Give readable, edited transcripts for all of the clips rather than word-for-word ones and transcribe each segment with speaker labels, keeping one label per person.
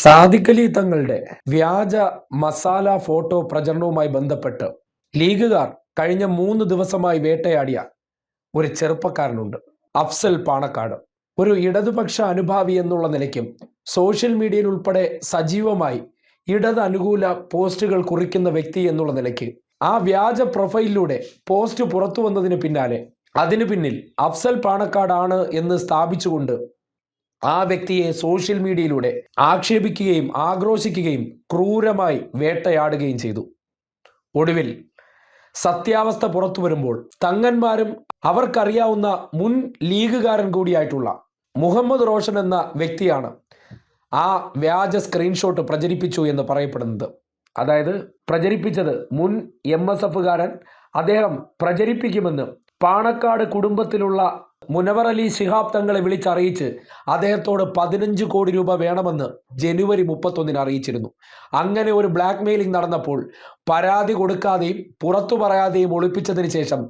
Speaker 1: സാദിഖ് അലി തങ്ങളുടെ വ്യാജ മസാല ഫോട്ടോ പ്രചരണവുമായി ബന്ധപ്പെട്ട് ലീഗുകാർ കഴിഞ്ഞ 3 ദിവസമായി വേട്ടയാടിയ ഒരു ചെറുപ്പക്കാരനുണ്ട്. അഫ്സൽ പാണക്കാട്. ഒരു ഇടതുപക്ഷ അനുഭാവി എന്നുള്ള നിലയ്ക്കും സോഷ്യൽ മീഡിയയിൽ ഉൾപ്പെടെ സജീവമായി ഇടത് അനുകൂല പോസ്റ്റുകൾ കുറിക്കുന്ന വ്യക്തി എന്നുള്ള നിലയ്ക്ക് ആ വ്യാജ പ്രൊഫൈലിലൂടെ പോസ്റ്റ് പുറത്തു വന്നതിന് പിന്നാലെ അതിനു പിന്നിൽ അഫ്സൽ പാണക്കാടാണ് എന്ന് സ്ഥാപിച്ചുകൊണ്ട് ആ വ്യക്തിയെ സോഷ്യൽ മീഡിയയിലൂടെ ആക്ഷേപിക്കുകയും ആക്രോശിക്കുകയും ക്രൂരമായി വേട്ടയാടുകയും ചെയ്തു. ഒടുവിൽ സത്യാവസ്ഥ പുറത്തു വരുമ്പോൾ തങ്ങന്മാരും അവർക്കറിയാവുന്ന മുൻ ലീഗുകാരൻ കൂടിയായിട്ടുള്ള മുഹമ്മദ് റോഷൻ എന്ന വ്യക്തിയാണ് ആ വ്യാജ സ്ക്രീൻഷോട്ട് പ്രചരിപ്പിച്ചു എന്ന് പറയപ്പെടുന്നത്. അതായത് പ്രചരിപ്പിച്ചത് മുൻ MSF-കാരൻ. അദ്ദേഹം പ്രചരിപ്പിക്കുമെന്ന് പാണക്കാട് കുടുംബത്തിലുള്ള മുനവർ അലി ശിഹാബ് തങ്ങളെ വിളിച്ചറിയിച്ച് അദ്ദേഹത്തോട് 15 കോടി രൂപ വേണമെന്ന് ജനുവരി 31 അറിയിച്ചിരുന്നു. അങ്ങനെ ഒരു ബ്ലാക്ക് മെയിലിംഗ് നടന്നപ്പോൾ പരാതി കൊടുക്കാതെയും പുറത്തു പറയാതെയും ഒളിപ്പിച്ചതിന് ശേഷം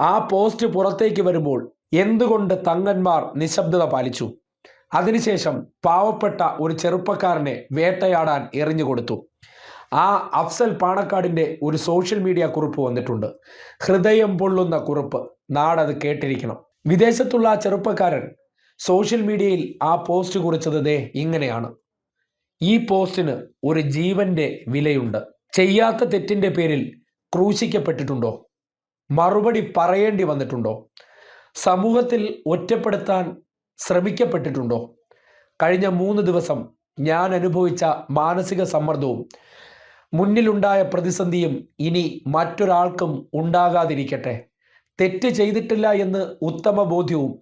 Speaker 1: ആ പോസ്റ്റ് പുറത്തേക്ക് വരുമ്പോൾ എന്തുകൊണ്ട് തങ്ങന്മാർ നിശബ്ദത പാലിച്ചു? അതിനുശേഷം പാവപ്പെട്ട ഒരു ചെറുപ്പക്കാരനെ വേട്ടയാടാൻ എറിഞ്ഞു കൊടുത്തു. ആ അഫ്സൽ പാണക്കാടിൻ്റെ ഒരു സോഷ്യൽ മീഡിയ കുറിപ്പ് വന്നിട്ടുണ്ട്. ഹൃദയം പൊള്ളുന്ന കുറിപ്പ്. നാടത് കേട്ടിരിക്കണം. വിദേശത്തുള്ള ആ ചെറുപ്പക്കാരൻ സോഷ്യൽ മീഡിയയിൽ ആ പോസ്റ്റ് കുറിച്ചത് ദേ ഇങ്ങനെയാണ്. ഈ പോസ്റ്റിന് ഒരു ജീവന്റെ വിലയുണ്ട്. ചെയ്യാത്ത തെറ്റിൻ്റെ പേരിൽ ക്രൂശിക്കപ്പെട്ടിട്ടുണ്ടോ? മറുപടി പറയേണ്ടി വന്നിട്ടുണ്ടോ? സമൂഹത്തിൽ ഒറ്റപ്പെടുത്താൻ ശ്രമിക്കപ്പെട്ടിട്ടുണ്ടോ? കഴിഞ്ഞ 3 ദിവസം ഞാൻ അനുഭവിച്ച മാനസിക സമ്മർദ്ദവും മുന്നിലുണ്ടായ പ്രതിസന്ധിയും ഇനി മറ്റൊരാൾക്കും ഉണ്ടാകാതിരിക്കട്ടെ. തെറ്റ് ചെയ്തിട്ടില്ല എന്ന് ഉത്തമ ബോധ്യവും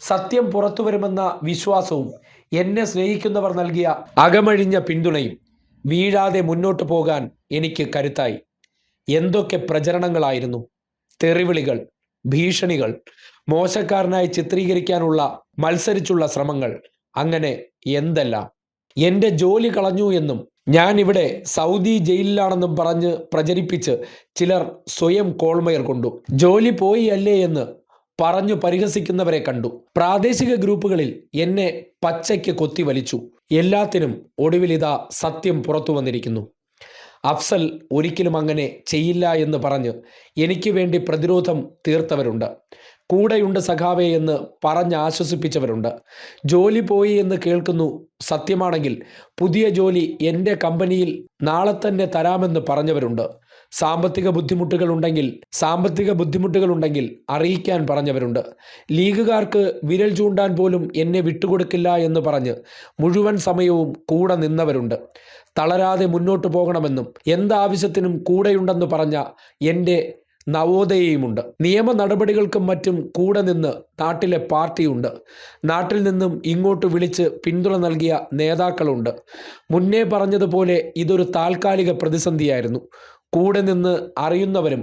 Speaker 1: സത്യം പുറത്തു വരുമെന്ന വിശ്വാസവും എന്നെ സ്നേഹിക്കുന്നവർ നൽകിയ അകമഴിഞ്ഞ പിന്തുണയും വീഴാതെ മുന്നോട്ട് പോകാൻ എനിക്ക് കരുത്തായി. എന്തൊക്കെ പ്രചരണങ്ങളായിരുന്നു! തെറിവിളികൾ, ഭീഷണികൾ, മോശക്കാരനായി ചിത്രീകരിക്കാനുള്ള മത്സരിച്ചുള്ള ശ്രമങ്ങൾ, അങ്ങനെ എന്തെല്ലാം. എൻ്റെ ജോലി കളഞ്ഞു എന്നും ഞാൻ ഇവിടെ സൗദി ജയിലിലാണെന്നും പറഞ്ഞ് പ്രചരിപ്പിച്ച് ചിലർ സ്വയം കോൾമയർ കൊണ്ടു. ജോലി പോയി അല്ലേ എന്ന് പറഞ്ഞു പരിഹസിക്കുന്നവരെ കണ്ടു. പ്രാദേശിക ഗ്രൂപ്പുകളിൽ എന്നെ പച്ചയ്ക്ക് കൊത്തി വലിച്ചു. എല്ലാത്തിനും ഒടുവിലിതാ സത്യം പുറത്തു വന്നിരിക്കുന്നു. അഫ്സൽ ഒരിക്കലും അങ്ങനെ ചെയ്യില്ല എന്ന് പറഞ്ഞ് എനിക്ക് വേണ്ടി പ്രതിരോധം തീർത്തവരുണ്ട്. കൂടെയുണ്ട് സഖാവേ എന്ന് പറഞ്ഞ് ആശ്വസിപ്പിച്ചവരുണ്ട്. ജോലി പോയി എന്ന് കേൾക്കുന്നു. സത്യമാണെങ്കിൽ പുതിയ ജോലി എൻ്റെ കമ്പനിയിൽ നാളെ തന്നെ തരാമെന്ന് പറഞ്ഞവരുണ്ട്. സാമ്പത്തിക ബുദ്ധിമുട്ടുകളുണ്ടെങ്കിൽ അറിയിക്കാൻ പറഞ്ഞവരുണ്ട്. ലീഗുകാർക്ക് വിരൽ ചൂണ്ടാൻ പോലും എന്നെ വിട്ടുകൊടുക്കില്ല എന്ന് പറഞ്ഞ് മുഴുവൻ സമയവും കൂടെ നിന്നവരുണ്ട്. തളരാതെ മുന്നോട്ട് പോകണമെന്നും എന്താവശ്യത്തിനും കൂടെയുണ്ടെന്ന് പറഞ്ഞ എൻ്റെ നവോദയയുമുണ്ട്. നിയമ നടപടികൾക്കും മറ്റും കൂടെ നിന്ന് നാട്ടിലെ പാർട്ടിയുണ്ട്. നാട്ടിൽ നിന്നും ഇങ്ങോട്ട് വിളിച്ച് പിന്തുണ നൽകിയ നേതാക്കളുണ്ട്. മുന്നേ പറഞ്ഞതുപോലെ ഇതൊരു താൽക്കാലിക പ്രതിസന്ധിയായിരുന്നു. കൂടെ നിന്ന് അറിയുന്നവരും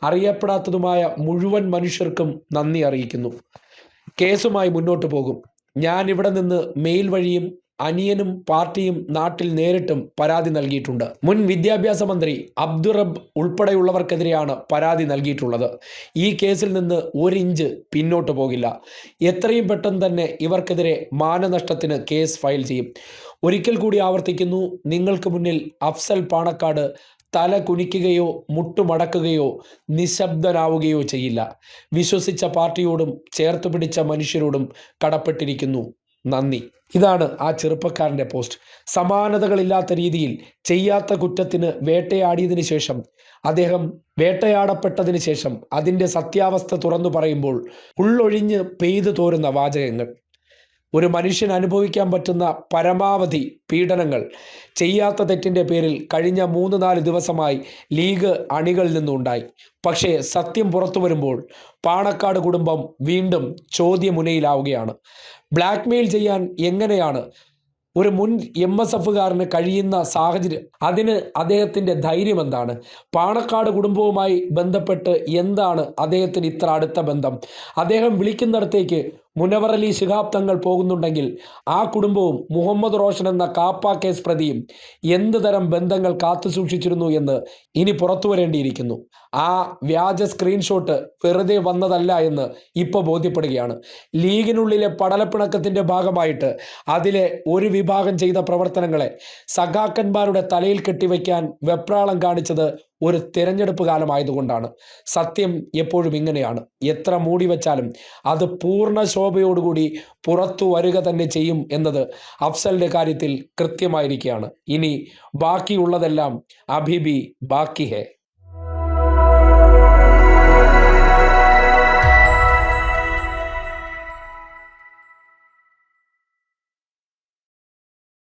Speaker 1: അറിയപ്പെടാത്തതുമായ മുഴുവൻ മനുഷ്യർക്കും നന്ദി അറിയിക്കുന്നു. കേസുമായി മുന്നോട്ട് പോകും. ഞാൻ ഇവിടെ നിന്ന് മെയിൽ വഴിയും അനിയനും പാർട്ടിയും നാട്ടിൽ നേരിട്ടും പരാതി നൽകിയിട്ടുണ്ട്. മുൻ വിദ്യാഭ്യാസ മന്ത്രി അബ്ദുറബ് ഉൾപ്പെടെയുള്ളവർക്കെതിരെയാണ് പരാതി നൽകിയിട്ടുള്ളത്. ഈ കേസിൽ നിന്ന് 1 ഇഞ്ച് പിന്നോട്ട് പോകില്ല. എത്രയും പെട്ടെന്ന് തന്നെ ഇവർക്കെതിരെ മാനനഷ്ടത്തിന് കേസ് ഫയൽ ചെയ്യും. ഒരിക്കൽ കൂടി ആവർത്തിക്കുന്നു, നിങ്ങൾക്ക് മുന്നിൽ അഫ്സൽ പാണക്കാട് തല കുനിക്കുകയോ മുട്ടുമടക്കുകയോ നിശബ്ദനാവുകയോ ചെയ്യില്ല. വിശ്വസിച്ച പാർട്ടിയോടും ചേർത്ത് പിടിച്ച മനുഷ്യരോടും കടപ്പെട്ടിരിക്കുന്നു. നന്ദി. ഇതാണ് ആ ചെറുപ്പക്കാരൻ്റെ പോസ്റ്റ്. സമാനതകളില്ലാത്ത രീതിയിൽ ചെയ്യാത്ത കുറ്റത്തിന് വേട്ടയാടിയതിന് ശേഷം, അദ്ദേഹം വേട്ടയാടപ്പെട്ടതിന് ശേഷം അതിൻ്റെ സത്യാവസ്ഥ തുറന്നു പറയുമ്പോൾ ഉള്ളൊഴിഞ്ഞ് പെയ്തു തോരുന്ന വാചകങ്ങൾ. ഒരു മനുഷ്യൻ അനുഭവിക്കാൻ പറ്റുന്ന പരമാവധി പീഡനങ്ങൾ ചെയ്യാത്ത തെറ്റിൻ്റെ പേരിൽ കഴിഞ്ഞ 3-4 ദിവസമായി ലീഗ് അണികളിൽ നിന്നുണ്ടായി. പക്ഷേ സത്യം പുറത്തു വരുമ്പോൾ പാണക്കാട് കുടുംബം വീണ്ടും ചോദ്യമുനയിലാവുകയാണ്. ബ്ലാക്ക് മെയിൽ ചെയ്യാൻ എങ്ങനെയാണ് ഒരു മുൻ MSF-കാരന് കഴിയുന്ന സാഹചര്യം? അതിന് അദ്ദേഹത്തിൻ്റെ ധൈര്യം എന്താണ്? പാണക്കാട് കുടുംബവുമായി ബന്ധപ്പെട്ട് എന്താണ് അദ്ദേഹത്തിന് ഇത്ര അടുത്ത ബന്ധം? അദ്ദേഹം വിളിക്കുന്നിടത്തേക്ക് മുനവർ അലി ശിഹാബ് തങ്ങൾ പോകുന്നുണ്ടെങ്കിൽ ആ കുടുംബവും മുഹമ്മദ് റോഷൻ എന്ന കാപ്പ കേസ് പ്രതിയും എന്ത് തരം ബന്ധങ്ങൾ കാത്തുസൂക്ഷിച്ചിരുന്നു എന്ന് ഇനി പുറത്തു വരേണ്ടിയിരിക്കുന്നു. ആ വ്യാജ സ്ക്രീൻഷോട്ട് വെറുതെ വന്നതല്ല എന്ന് ഇപ്പോൾ ബോധ്യപ്പെടുകയാണ്. ലീഗിനുള്ളിലെ പടലപ്പിണക്കത്തിൻ്റെ ഭാഗമായിട്ട് അതിലെ ഒരു വിഭാഗം ചെയ്ത പ്രവർത്തനങ്ങളെ സഖാക്കന്മാരുടെ തലയിൽ കെട്ടിവെക്കാൻ വെപ്രാളം കാണിച്ചത് ഒരു തിരഞ്ഞെടുപ്പ് കാലമായതുകൊണ്ടാണ്. സത്യം എപ്പോഴും ഇങ്ങനെയാണ്. എത്ര മൂടി വെച്ചാലും അത് പൂർണ്ണ ശോഭയോടുകൂടി പുറത്തു വരിക തന്നെ ചെയ്യും എന്നത് അഫ്സലിൻ്റെ കാര്യത്തിൽ കൃത്യമായിരിക്കുകയാണ്. ഇനി ബാക്കിയുള്ളതെല്ലാം അഭിബി ബാക്കി ഹേ.